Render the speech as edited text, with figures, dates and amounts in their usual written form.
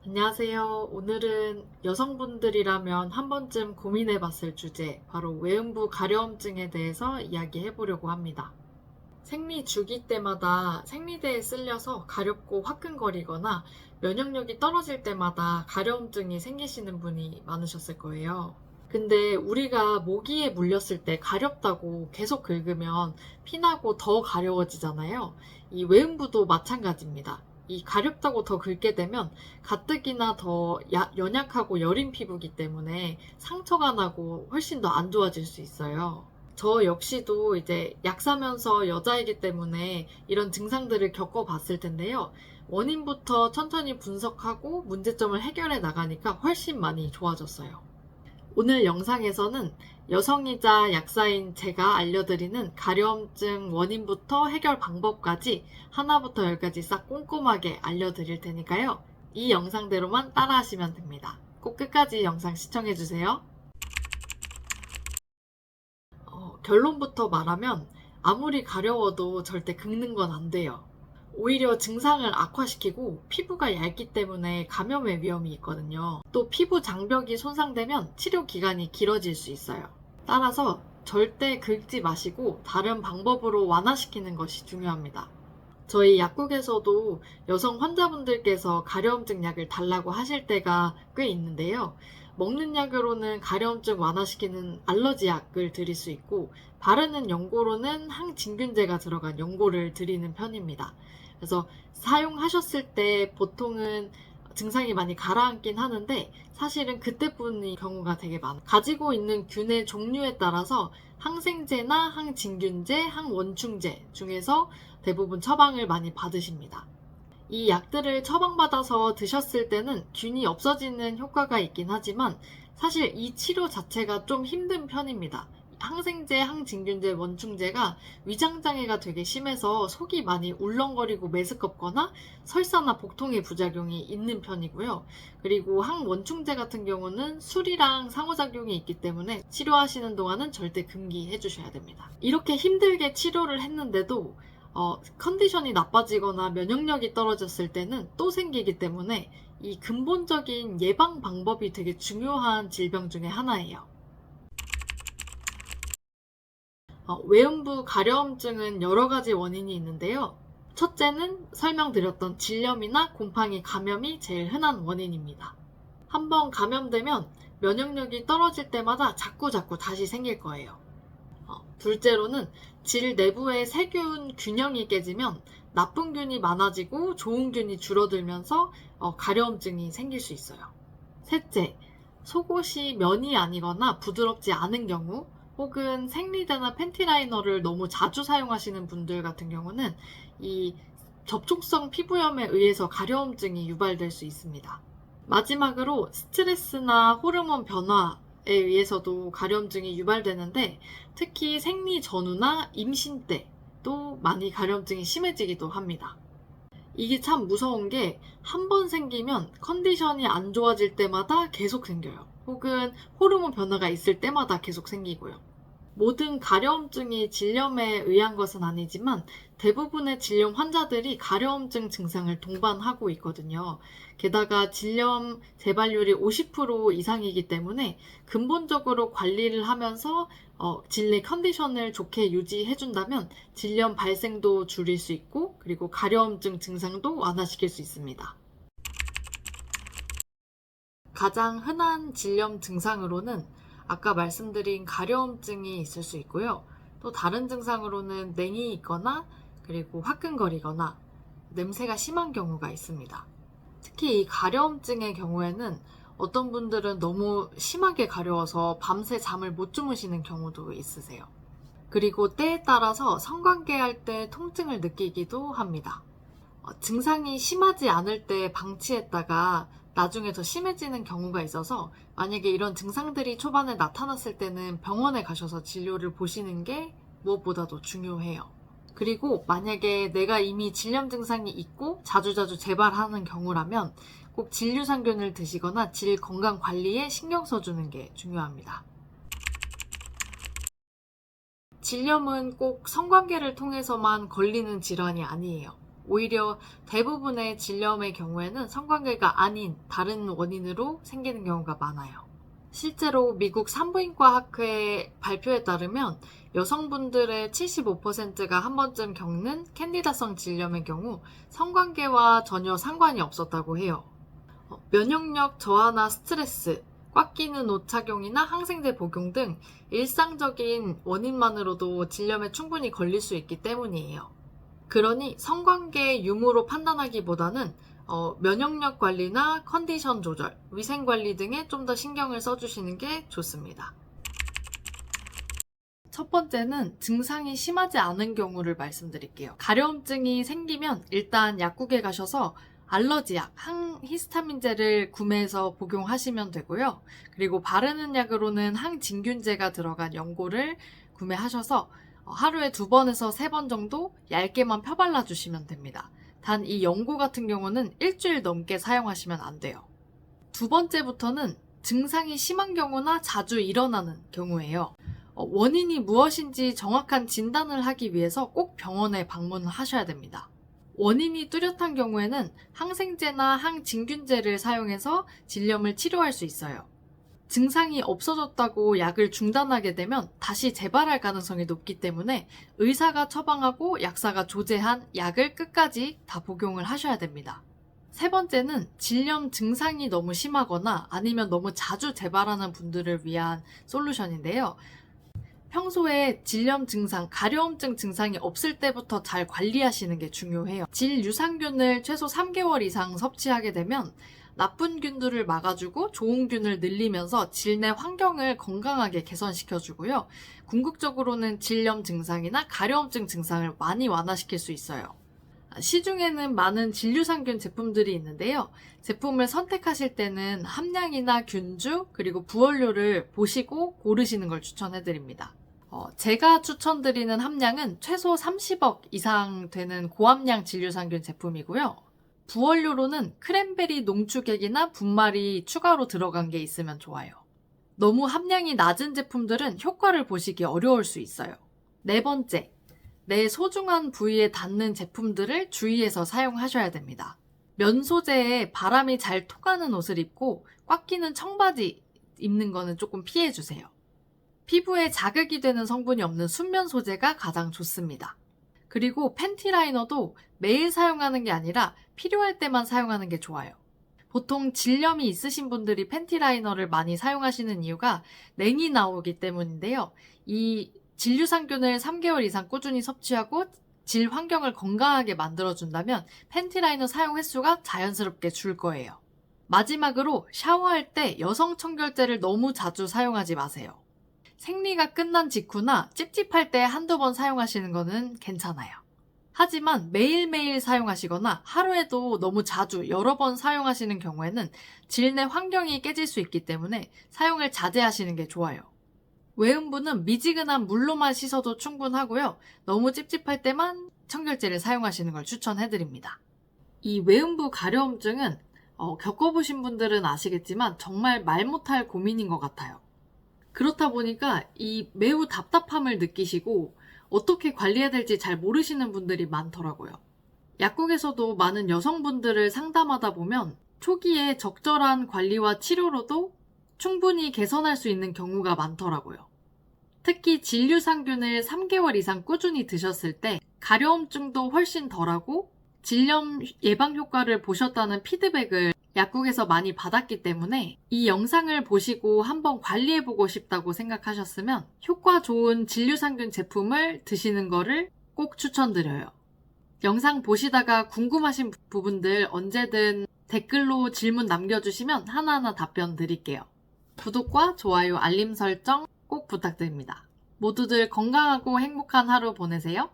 안녕하세요. 오늘은 여성분들이라면 한 번쯤 고민해 봤을 주제, 바로 외음부 가려움증에 대해서 이야기해 보려고 합니다. 생리 주기 때마다 생리대에 쓸려서 가렵고 화끈거리거나 면역력이 떨어질 때마다 가려움증이 생기시는 분이 많으셨을 거예요. 근데 우리가 모기에 물렸을 때 가렵다고 계속 긁으면 피나고 더 가려워지잖아요. 이 외음부도 마찬가지입니다. 이 가렵다고 더 긁게 되면 가뜩이나 더 연약하고 여린 피부이기 때문에 상처가 나고 훨씬 더 안 좋아질 수 있어요. 저 역시도 이제 약 사면서 여자이기 때문에 이런 증상들을 겪어봤을 텐데요. 원인부터 천천히 분석하고 문제점을 해결해 나가니까 훨씬 많이 좋아졌어요. 오늘 영상에서는 여성이자 약사인 제가 알려드리는 가려움증 원인부터 해결 방법까지 하나부터 열까지 싹 꼼꼼하게 알려드릴 테니까요. 이 영상대로만 따라하시면 됩니다. 꼭 끝까지 영상 시청해주세요. 결론부터 말하면 아무리 가려워도 절대 긁는 건 안 돼요. 오히려 증상을 악화시키고 피부가 얇기 때문에 감염의 위험이 있거든요. 또 피부 장벽이 손상되면 치료 기간이 길어질 수 있어요. 따라서 절대 긁지 마시고 다른 방법으로 완화시키는 것이 중요합니다. 저희 약국에서도 여성 환자분들께서 가려움증 약을 달라고 하실 때가 꽤 있는데요. 먹는 약으로는 가려움증 완화시키는 알러지 약을 드릴 수 있고, 바르는 연고로는 항진균제가 들어간 연고를 드리는 편입니다. 그래서 사용하셨을 때 보통은 증상이 많이 가라앉긴 하는데, 사실은 그때뿐인 경우가 되게 많아요. 가지고 있는 균의 종류에 따라서 항생제나 항진균제, 항원충제 중에서 대부분 처방을 많이 받으십니다. 이 약들을 처방받아서 드셨을 때는 균이 없어지는 효과가 있긴 하지만 사실 이 치료 자체가 좀 힘든 편입니다. 항생제, 항진균제, 원충제가 위장장애가 되게 심해서 속이 많이 울렁거리고 메스껍거나 설사나 복통의 부작용이 있는 편이고요. 그리고 항원충제 같은 경우는 술이랑 상호작용이 있기 때문에 치료하시는 동안은 절대 금기해 주셔야 됩니다. 이렇게 힘들게 치료를 했는데도 컨디션이 나빠지거나 면역력이 떨어졌을 때는 또 생기기 때문에 이 근본적인 예방 방법이 되게 중요한 질병 중에 하나예요. 외음부 가려움증은 여러 가지 원인이 있는데요. 첫째는 설명드렸던 질염이나 곰팡이 감염이 제일 흔한 원인입니다. 한번 감염되면 면역력이 떨어질 때마다 자꾸자꾸 다시 생길 거예요. 둘째로는 질 내부의 세균 균형이 깨지면 나쁜 균이 많아지고 좋은 균이 줄어들면서 가려움증이 생길 수 있어요. 셋째, 속옷이 면이 아니거나 부드럽지 않은 경우, 혹은 생리대나 팬티라이너를 너무 자주 사용하시는 분들 같은 경우는 이 접촉성 피부염에 의해서 가려움증이 유발될 수 있습니다. 마지막으로 스트레스나 호르몬 변화에 의해서도 가려움증이 유발되는데, 특히 생리 전후나 임신 때 또 많이 가려움증이 심해지기도 합니다. 이게 참 무서운 게 한 번 생기면 컨디션이 안 좋아질 때마다 계속 생겨요. 혹은 호르몬 변화가 있을 때마다 계속 생기고요. 모든 가려움증이 질염에 의한 것은 아니지만 대부분의 질염 환자들이 가려움증 증상을 동반하고 있거든요. 게다가 질염 재발률이 50% 이상이기 때문에 근본적으로 관리를 하면서 질내 컨디션을 좋게 유지해준다면 질염 발생도 줄일 수 있고, 그리고 가려움증 증상도 완화시킬 수 있습니다. 가장 흔한 질염 증상으로는 아까 말씀드린 가려움증이 있을 수 있고요. 또 다른 증상으로는 냉이 있거나, 그리고 화끈거리거나 냄새가 심한 경우가 있습니다. 특히 이 가려움증의 경우에는 어떤 분들은 너무 심하게 가려워서 밤새 잠을 못 주무시는 경우도 있으세요. 그리고 때에 따라서 성관계할 때 통증을 느끼기도 합니다. 증상이 심하지 않을 때 방치했다가 나중에 더 심해지는 경우가 있어서, 만약에 이런 증상들이 초반에 나타났을 때는 병원에 가셔서 진료를 보시는 게 무엇보다도 중요해요. 그리고 만약에 내가 이미 질염 증상이 있고 자주자주 재발하는 경우라면 꼭 진류상균을 드시거나 질 건강 관리에 신경 써주는 게 중요합니다. 질염은 꼭 성관계를 통해서만 걸리는 질환이 아니에요. 오히려 대부분의 질염의 경우에는 성관계가 아닌 다른 원인으로 생기는 경우가 많아요. 실제로 미국 산부인과 학회 발표에 따르면 여성분들의 75%가 한 번쯤 겪는 캔디다성 질염의 경우 성관계와 전혀 상관이 없었다고 해요. 면역력 저하나 스트레스, 꽉 끼는 옷 착용이나 항생제 복용 등 일상적인 원인만으로도 질염에 충분히 걸릴 수 있기 때문이에요. 그러니 성관계 유무로 판단하기보다는 면역력 관리나 컨디션 조절, 위생 관리 등에 좀 더 신경을 써주시는 게 좋습니다. 첫 번째는 증상이 심하지 않은 경우를 말씀드릴게요. 가려움증이 생기면 일단 약국에 가셔서 알러지약, 항히스타민제를 구매해서 복용하시면 되고요. 그리고 바르는 약으로는 항진균제가 들어간 연고를 구매하셔서 하루에 2번에서 3번 정도 얇게만 펴발라 주시면 됩니다. 단 이 연고 같은 경우는 일주일 넘게 사용하시면 안 돼요. 두 번째부터는 증상이 심한 경우나 자주 일어나는 경우예요. 원인이 무엇인지 정확한 진단을 하기 위해서 꼭 병원에 방문을 하셔야 됩니다. 원인이 뚜렷한 경우에는 항생제나 항진균제를 사용해서 질염을 치료할 수 있어요. 증상이 없어졌다고 약을 중단하게 되면 다시 재발할 가능성이 높기 때문에 의사가 처방하고 약사가 조제한 약을 끝까지 다 복용을 하셔야 됩니다. 세 번째는 질염 증상이 너무 심하거나 아니면 너무 자주 재발하는 분들을 위한 솔루션인데요. 평소에 질염 증상, 가려움증 증상이 없을 때부터 잘 관리하시는 게 중요해요. 질 유산균을 최소 3개월 이상 섭취하게 되면 나쁜 균들을 막아주고 좋은 균을 늘리면서 질내 환경을 건강하게 개선시켜주고요. 궁극적으로는 질염 증상이나 가려움증 증상을 많이 완화시킬 수 있어요. 시중에는 많은 질유산균 제품들이 있는데요. 제품을 선택하실 때는 함량이나 균주 그리고 부원료를 보시고 고르시는 걸 추천해드립니다. 제가 추천드리는 함량은 최소 30억 이상 되는 고함량 질유산균 제품이고요. 부원료로는 크랜베리 농축액이나 분말이 추가로 들어간 게 있으면 좋아요. 너무 함량이 낮은 제품들은 효과를 보시기 어려울 수 있어요. 네 번째, 내 소중한 부위에 닿는 제품들을 주의해서 사용하셔야 됩니다. 면 소재에 바람이 잘 통하는 옷을 입고 꽉 끼는 청바지 입는 거는 조금 피해주세요. 피부에 자극이 되는 성분이 없는 순면 소재가 가장 좋습니다. 그리고 팬티 라이너도 매일 사용하는 게 아니라 필요할 때만 사용하는 게 좋아요. 보통 질염이 있으신 분들이 팬티 라이너를 많이 사용하시는 이유가 냉이 나오기 때문인데요. 이 질유산균을 3개월 이상 꾸준히 섭취하고 질 환경을 건강하게 만들어준다면 팬티 라이너 사용 횟수가 자연스럽게 줄 거예요. 마지막으로 샤워할 때 여성 청결제를 너무 자주 사용하지 마세요. 생리가 끝난 직후나 찝찝할 때 한두 번 사용하시는 거는 괜찮아요. 하지만 매일매일 사용하시거나 하루에도 너무 자주 여러 번 사용하시는 경우에는 질내 환경이 깨질 수 있기 때문에 사용을 자제하시는 게 좋아요. 외음부는 미지근한 물로만 씻어도 충분하고요. 너무 찝찝할 때만 청결제를 사용하시는 걸 추천해드립니다. 이 외음부 가려움증은 겪어보신 분들은 아시겠지만 정말 말 못할 고민인 것 같아요. 그렇다 보니까 이 매우 답답함을 느끼시고 어떻게 관리해야 될지 잘 모르시는 분들이 많더라고요. 약국에서도 많은 여성분들을 상담하다 보면 초기에 적절한 관리와 치료로도 충분히 개선할 수 있는 경우가 많더라고요. 특히 질유산균을 3개월 이상 꾸준히 드셨을 때 가려움증도 훨씬 덜하고 질염 예방 효과를 보셨다는 피드백을 약국에서 많이 받았기 때문에 이 영상을 보시고 한번 관리해보고 싶다고 생각하셨으면 효과 좋은 질유산균 제품을 드시는 거를 꼭 추천드려요. 영상 보시다가 궁금하신 부분들 언제든 댓글로 질문 남겨주시면 하나하나 답변 드릴게요. 구독과 좋아요, 알림 설정 꼭 부탁드립니다. 모두들 건강하고 행복한 하루 보내세요.